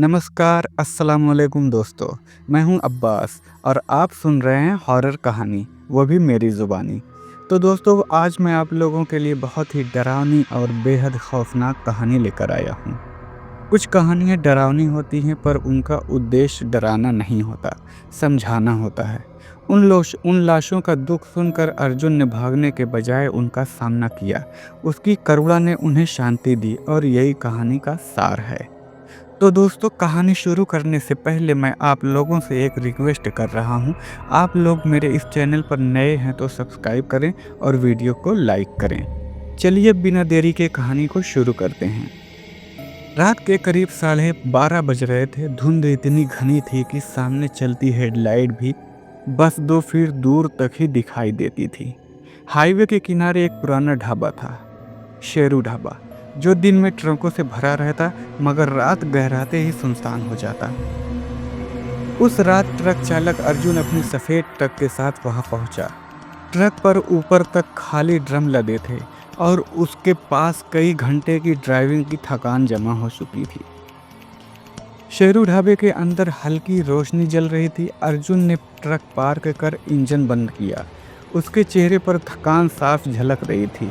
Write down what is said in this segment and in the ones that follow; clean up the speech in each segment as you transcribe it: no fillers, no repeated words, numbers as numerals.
नमस्कार, अस्सलाम वालेकुम दोस्तों। मैं हूं अब्बास और आप सुन रहे हैं हॉरर कहानी, वो भी मेरी ज़ुबानी। तो दोस्तों, आज मैं आप लोगों के लिए बहुत ही डरावनी और बेहद खौफनाक कहानी लेकर आया हूं। कुछ कहानियां डरावनी होती हैं पर उनका उद्देश्य डराना नहीं होता, समझाना होता है। उन लाशों का दुख सुनकर अर्जुन ने भागने के बजाय उनका सामना किया। उसकी करुणा ने उन्हें शांति दी और यही कहानी का सार है। तो दोस्तों, कहानी शुरू करने से पहले मैं आप लोगों से एक रिक्वेस्ट कर रहा हूं। आप लोग मेरे इस चैनल पर नए हैं तो सब्सक्राइब करें और वीडियो को लाइक करें। चलिए बिना देरी के कहानी को शुरू करते हैं। रात के करीब 12:30 बज रहे थे। धुंध इतनी घनी थी कि सामने चलती हेडलाइट भी बस 2 फीट दूर तक ही दिखाई देती थी। हाईवे के किनारे एक पुराना ढाबा था, शेरू ढाबा, जो दिन में ट्रकों से भरा रहता मगर रात गहराते ही सुनसान हो जाता। उस रात ट्रक चालक अर्जुन अपनी सफ़ेद ट्रक के साथ वहां पहुंचा। ट्रक पर ऊपर तक खाली ड्रम लदे थे और उसके पास कई घंटे की ड्राइविंग की थकान जमा हो चुकी थी। शेरू ढाबे के अंदर हल्की रोशनी जल रही थी। अर्जुन ने ट्रक पार्क कर इंजन बंद किया। उसके चेहरे पर थकान साफ झलक रही थी,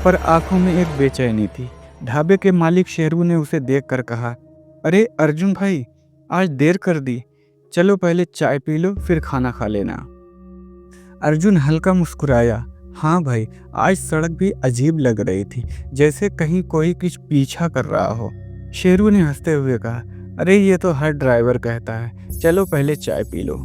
पर आंखों में एक बेचैनी थी। ढाबे के मालिक शेरू ने उसे देखकर कहा, अरे अर्जुन भाई, आज देर कर दी। चलो पहले चाय पी लो, फिर खाना खा लेना। अर्जुन हल्का मुस्कुराया। हाँ भाई, आज सड़क भी अजीब लग रही थी, जैसे कहीं कोई कुछ पीछा कर रहा हो। शेरू ने हंसते हुए कहा, अरे ये तो हर ड्राइवर कहता है, चलो पहले चाय पी लो।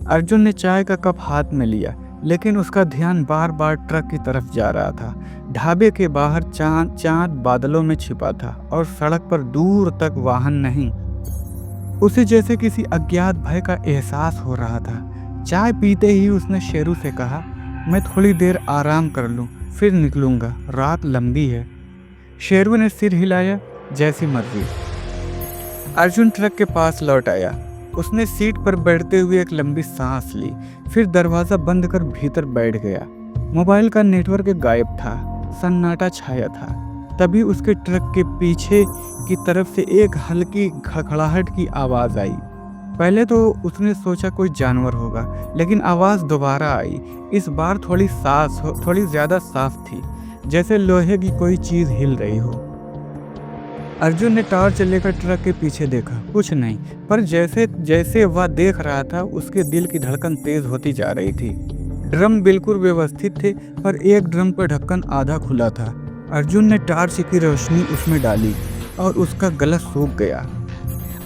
अर्जुन ने चाय का कप हाथ में लिया, लेकिन उसका ध्यान बार बार ट्रक की तरफ जा रहा था। ढाबे के बाहर चांद बादलों में छिपा था और सड़क पर दूर तक वाहन नहीं। उसे जैसे किसी अज्ञात भय का एहसास हो रहा था। चाय पीते ही उसने शेरू से कहा, मैं थोड़ी देर आराम कर लूं, फिर निकलूंगा, रात लंबी है। शेरू ने सिर हिलाया, जैसी मर्जी। अर्जुन ट्रक के पास लौट आया। उसने सीट पर बैठते हुए एक लंबी सांस ली, फिर दरवाज़ा बंद कर भीतर बैठ गया। मोबाइल का नेटवर्क गायब था, सन्नाटा छाया था। तभी उसके ट्रक के पीछे की तरफ से एक हल्की खड़खड़ाहट की आवाज़ आई। पहले तो उसने सोचा कोई जानवर होगा, लेकिन आवाज़ दोबारा आई। इस बार थोड़ी ज़्यादा साफ थी, जैसे लोहे की कोई चीज़ हिल रही हो। अर्जुन ने टॉर्च लेकर ट्रक के पीछे देखा, कुछ नहीं, पर जैसे जैसे वह देख रहा था उसके दिल की धड़कन तेज होती जा रही थी। ड्रम बिल्कुल व्यवस्थित थे, पर एक ड्रम पर ढक्कन आधा खुला था। अर्जुन ने टॉर्च की रोशनी उसमें डाली और उसका गला सूख गया।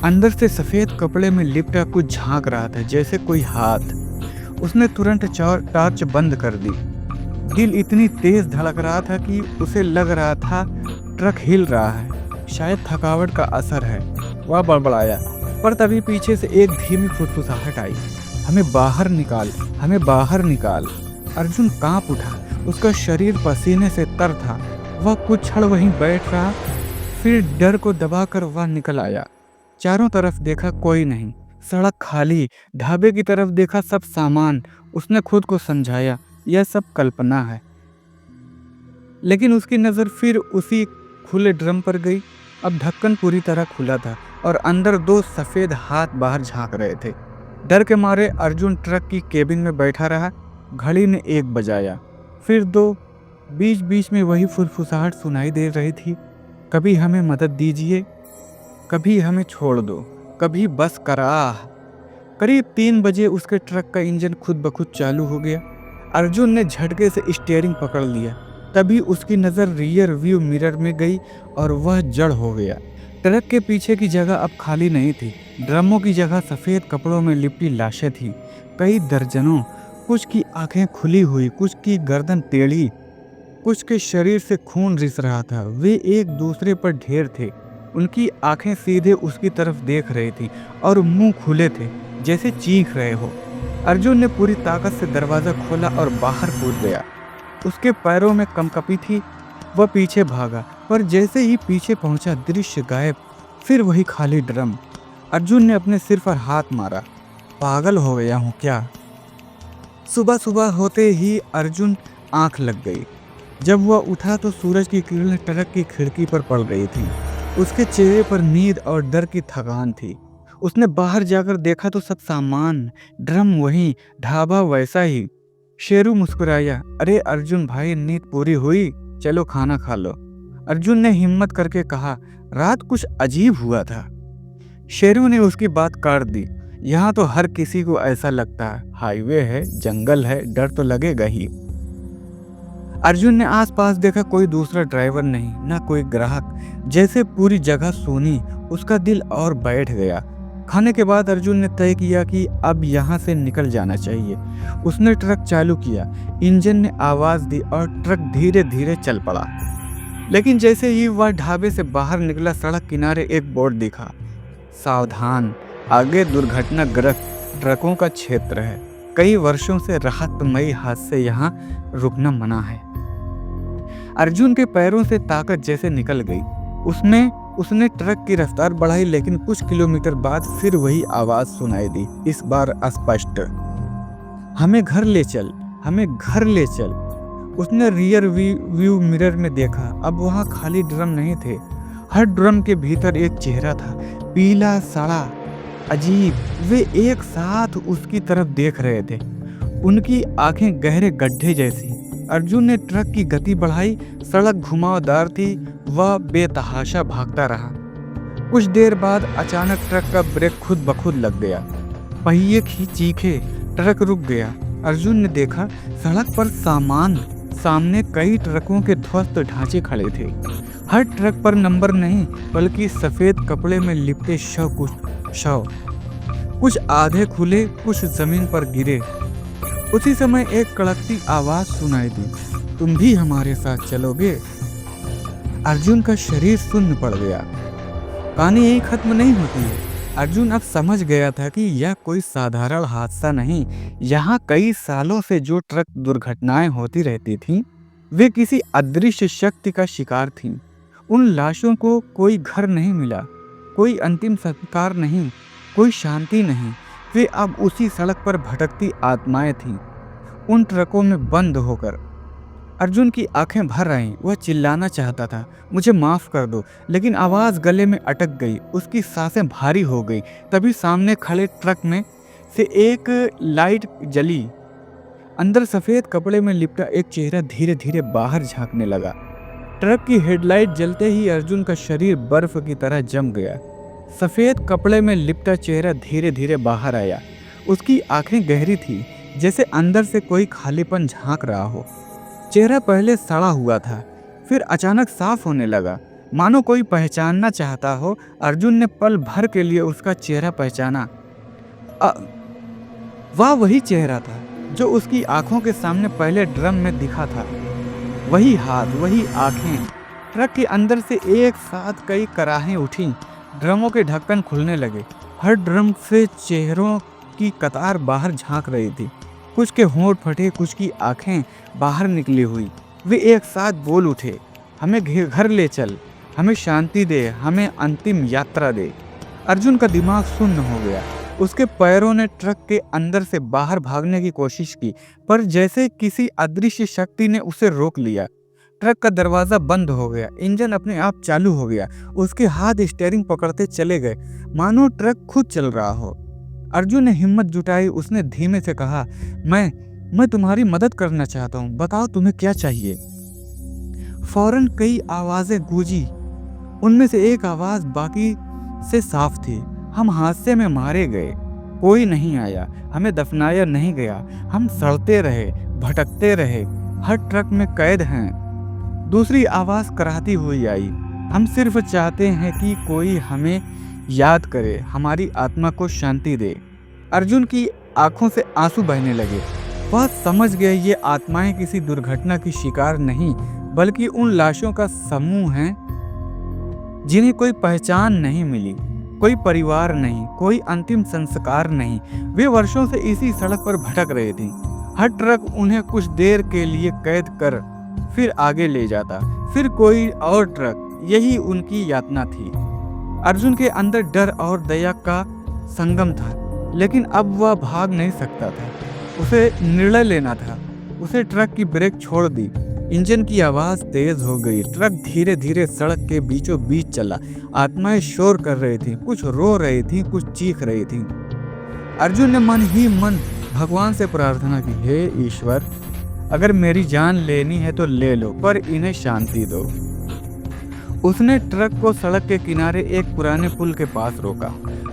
अंदर से सफ़ेद कपड़े में लिपटा कुछ झांक रहा था, जैसे कोई हाथ। उसने तुरंत टॉर्च बंद कर दी। दिल इतनी तेज धड़क रहा था कि उसे लग रहा था ट्रक हिल रहा है, शायद थकावट का असर है। वह बड़बड़ाया, पर तभी पीछे से एक धीमी फुसफुसाहट आई, हमें बाहर निकाल, हमें बाहर निकाल। अर्जुन कांप उठा, उसका शरीर पसीने से तर था। वह कुछ क्षण वहीं बैठ रहा, फिर डर को दबाकर वह निकल आया। चारों तरफ देखा, कोई नहीं, सड़क खाली। ढाबे की तरफ देखा, सब सामान। उसने खुद को समझाया, यह सब कल्पना है। लेकिन उसकी नज़र फिर उसी खुले ड्रम पर गई। अब ढक्कन पूरी तरह खुला था और अंदर 2 सफ़ेद हाथ बाहर झांक रहे थे। डर के मारे अर्जुन ट्रक की केबिन में बैठा रहा। घड़ी ने 1 बजाया, फिर 2। बीच बीच में वही फुसफुसाहट सुनाई दे रही थी, कभी हमें मदद दीजिए, कभी हमें छोड़ दो, कभी बस कराह। करीब 3 बजे उसके ट्रक का इंजन खुद ब खुद चालू हो गया। अर्जुन ने झटके से स्टीयरिंग पकड़ लिया। तभी उसकी नज़र रियर व्यू मिरर में गई और वह जड़ हो गया। ट्रक के पीछे की जगह अब खाली नहीं थी। ड्रमों की जगह सफ़ेद कपड़ों में लिपटी लाशें थी, कई दर्जनों। कुछ की आंखें खुली हुई, कुछ की गर्दन टेढ़ी, कुछ के शरीर से खून रिस रहा था। वे एक दूसरे पर ढेर थे। उनकी आंखें सीधे उसकी तरफ देख रही थी और मुंह खुले थे, जैसे चीख रहे हो। अर्जुन ने पूरी ताकत से दरवाज़ा खोला और बाहर कूद गया। उसके पैरों में कंपकपी थी। वह पीछे भागा, पर जैसे ही पीछे पहुंचा, दृश्य गायब, फिर वही खाली ड्रम। अर्जुन ने अपने सिर पर हाथ मारा, पागल हो गया हूँ क्या? सुबह सुबह होते ही अर्जुन आंख लग गई। जब वह उठा तो सूरज की किरणें ट्रक की खिड़की पर पड़ रही थी। उसके चेहरे पर नींद और डर की थकान थी। उसने बाहर जाकर देखा तो सब सामान, ड्रम वहीं, ढाबा वैसा ही। शेरू मुस्कुराया, अरे अर्जुन भाई, नींद पूरी हुई, चलो खाना खा लो। अर्जुन ने हिम्मत करके कहा, रात कुछ अजीब हुआ था। शेरू ने उसकी बात काट दी, यहाँ तो हर किसी को ऐसा लगता है, हाईवे है, जंगल है, डर तो लगेगा ही। अर्जुन ने आसपास देखा, कोई दूसरा ड्राइवर नहीं, ना कोई ग्राहक, जैसे पूरी जगह सूनी। उसका दिल और बैठ गया। खाने के बाद अर्जुन ने तय किया कि अब यहाँ से निकल जाना चाहिए। उसने ट्रक चालू किया, इंजन ने आवाज दी और ट्रक धीरे धीरे चल पड़ा। लेकिन जैसे ही वह ढाबे से बाहर निकला, सड़क किनारे एक बोर्ड दिखा, सावधान, आगे दुर्घटनाग्रस्त ट्रकों का क्षेत्र है, कई वर्षों से राहतमयी हादसे यहाँ रुकना मना है। अर्जुन के पैरों से ताकत जैसे निकल गई। उसने ट्रक की रफ्तार बढ़ाई, लेकिन कुछ किलोमीटर बाद फिर वही आवाज सुनाई दी, इस बार स्पष्ट, हमें घर ले चल, हमें घर ले चल। उसने रियर व्यू मिरर में देखा, अब वहां खाली ड्रम नहीं थे, हर ड्रम के भीतर एक चेहरा था, पीला, सड़ा, अजीब। वे एक साथ उसकी तरफ देख रहे थे, उनकी आंखें गहरे गड्ढे जैसी। अर्जुन ने ट्रक की गति बढ़ाई, सड़क घुमावदार थी, वह बेतहाशा भागता रहा। कुछ देर बाद अचानक ट्रक का ब्रेक खुद ब खुद लग गया, पहिए चीखे, ट्रक रुक गया। अर्जुन ने देखा, सड़क पर सामने कई ट्रकों के ध्वस्त ढांचे खड़े थे। हर ट्रक पर नंबर नहीं, बल्कि सफेद कपड़े में लिपटे शव, कुछ आधे खुले, कुछ जमीन पर गिरे। उसी समय एक कड़कती आवाज सुनाई दी, तुम भी हमारे साथ चलोगे? अर्जुन का शरीर सुन्न पड़ गया। कहानी यही खत्म नहीं होती है। अर्जुन अब समझ गया था कि यह कोई साधारण हादसा नहीं, यहाँ कई सालों से जो ट्रक दुर्घटनाएं होती रहती थीं, वे किसी अदृश्य शक्ति का शिकार थीं। उन लाशों को कोई घर नहीं मिला, कोई अंतिम संस्कार नहीं, कोई शांति नहीं। वे अब उसी सड़क पर भटकती आत्माएं थीं, उन ट्रकों में बंद होकर। अर्जुन की आंखें भर आईं, वह चिल्लाना चाहता था, मुझे माफ कर दो, लेकिन आवाज गले में अटक गई, उसकी सांसें भारी हो गई। तभी सामने खड़े ट्रक में से एक लाइट जली, अंदर सफेद कपड़े में लिपटा एक चेहरा धीरे धीरे बाहर झांकने लगा। ट्रक की हेडलाइट जलते ही अर्जुन का शरीर बर्फ की तरह जम गया। सफेद कपड़े में लिपटा चेहरा धीरे धीरे बाहर आया। उसकी आंखें गहरी थी, जैसे अंदर से कोई खालीपन झांक रहा हो। चेहरा पहले सड़ा हुआ था, फिर अचानक साफ होने लगा, मानो कोई पहचानना चाहता हो। अर्जुन ने पल भर के लिए उसका चेहरा पहचाना। वह वही चेहरा था जो उसकी आंखों के सामने पहले ड्रम में दिखा था। वही हाथ, वही आंखें। ट्रक के अंदर से एक साथ कई कराहें उठी, ड्रमों के ढक्कन खुलने लगे। हर ड्रम से चेहरों की कतार बाहर झांक रही थी। कुछ के होंठ फटे, कुछ की आंखें बाहर निकली हुई। वे एक साथ बोल उठे, हमें घर ले चल, हमें शांति दे, हमें अंतिम यात्रा दे। अर्जुन का दिमाग सुन्न हो गया। उसके पैरों ने ट्रक के अंदर से बाहर भागने की कोशिश की, पर जैसे किसी अदृश्य शक्ति ने उसे रोक लिया। ट्रक का दरवाजा बंद हो गया, इंजन अपने आप चालू हो गया। उसके हाथ स्टीयरिंग पकड़ते चले गए, मानो ट्रक खुद चल रहा हो। अर्जुन ने हिम्मत जुटाई, उसने धीमे से कहा, मैं तुम्हारी मदद करना चाहता हूँ, बताओ तुम्हें क्या चाहिए। फौरन कई आवाजें गूंजी, उनमें से एक आवाज बाकी से साफ थी, हम हादसे में मारे गए, कोई नहीं आया, हमें दफनाया नहीं गया, हम सड़ते रहे, भटकते रहे, हर ट्रक में कैद हैं। दूसरी आवाज कराहती हुई आई, हम सिर्फ चाहते हैं कि कोई हमें याद करे, हमारी आत्मा को शांति दे। अर्जुन की आंखों से आंसू बहने लगे। वह समझ गए ये आत्माएं किसी दुर्घटना की शिकार नहीं, बल्कि उन लाशों का समूह है जिन्हें कोई पहचान नहीं मिली, कोई परिवार नहीं, कोई अंतिम संस्कार नहीं। वे वर्षों से इसी सड़क पर भटक रहे थे। हर ट्रक उन्हें कुछ देर के लिए कैद कर फिर आगे ले जाता, फिर कोई और ट्रक। यही उनकी यातना थी। अर्जुन के अंदर डर और दया का संगम था, लेकिन अब वह भाग नहीं सकता था। उसे निर्णय लेना था। उसे ट्रक की ब्रेक छोड़ दी, इंजन की आवाज तेज हो गई। ट्रक धीरे धीरे सड़क के बीचों बीच चला। आत्माएं शोर कर रही थी, कुछ रो रही थी, कुछ चीख रही थी। अर्जुन ने मन ही मन भगवान से प्रार्थना की, हे ईश्वर, अगर मेरी जान लेनी है तो ले लो, पर इन्हें शांति दो। उसने ट्रक को सड़क के किनारे एक पुराने पुल के पास रोका।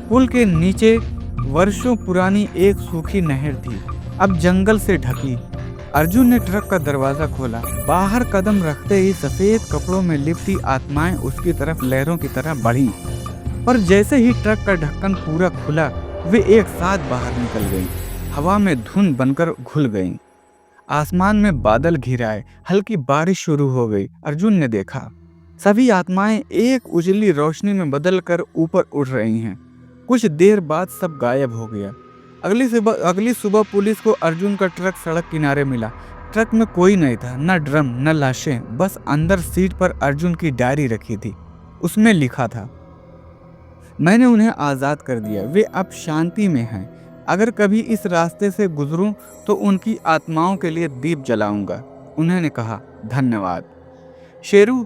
पुल के नीचे वर्षों पुरानी एक सूखी नहर थी, अब जंगल से ढकी। अर्जुन ने ट्रक का दरवाजा खोला। बाहर कदम रखते ही सफेद कपड़ों में लिपटी आत्माएं उसकी तरफ लहरों की तरह बढ़ीं। पर जैसे ही ट्रक का ढक्कन पूरा खुला, वे एक साथ बाहर निकल गईं। हवा में धुंध बनकर घुल गईं। आसमान में बादल घिराए, हल्की बारिश शुरू हो गई। अर्जुन ने देखा, सभी आत्माएं एक उजली रोशनी में बदलकर ऊपर उड़ रही हैं। कुछ देर बाद सब गायब हो गया। अगली सुबह पुलिस को अर्जुन का ट्रक सड़क किनारे मिला। ट्रक में कोई नहीं था, न ड्रम न लाशें, बस अंदर सीट पर अर्जुन की डायरी रखी थी। उसमें लिखा था, मैंने उन्हें आज़ाद कर दिया, वे अब शांति में हैं। अगर कभी इस रास्ते से गुजरूं तो उनकी आत्माओं के लिए दीप जलाऊंगा। उन्होंने कहा, धन्यवाद। शेरू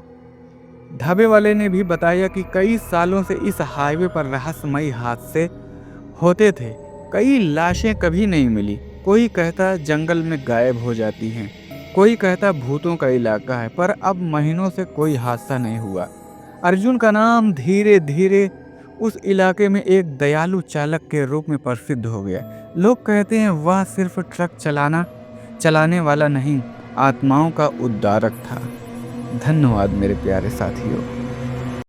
ढाबे वाले ने भी बताया कि कई सालों से इस हाईवे पर रहस्यमयी हादसे होते थे। कई लाशें कभी नहीं मिली। कोई कहता जंगल में गायब हो जाती हैं, कोई कहता भूतों का इलाका है, पर अब महीनों से कोई हादसा नहीं हुआ। अर्जुन का नाम धीरे धीरे उस इलाके में एक दयालु चालक के रूप में प्रसिद्ध हो गया। लोग कहते हैं वह सिर्फ ट्रक चलाने वाला नहीं, आत्माओं का उद्धारक था। धन्यवाद मेरे प्यारे साथियों।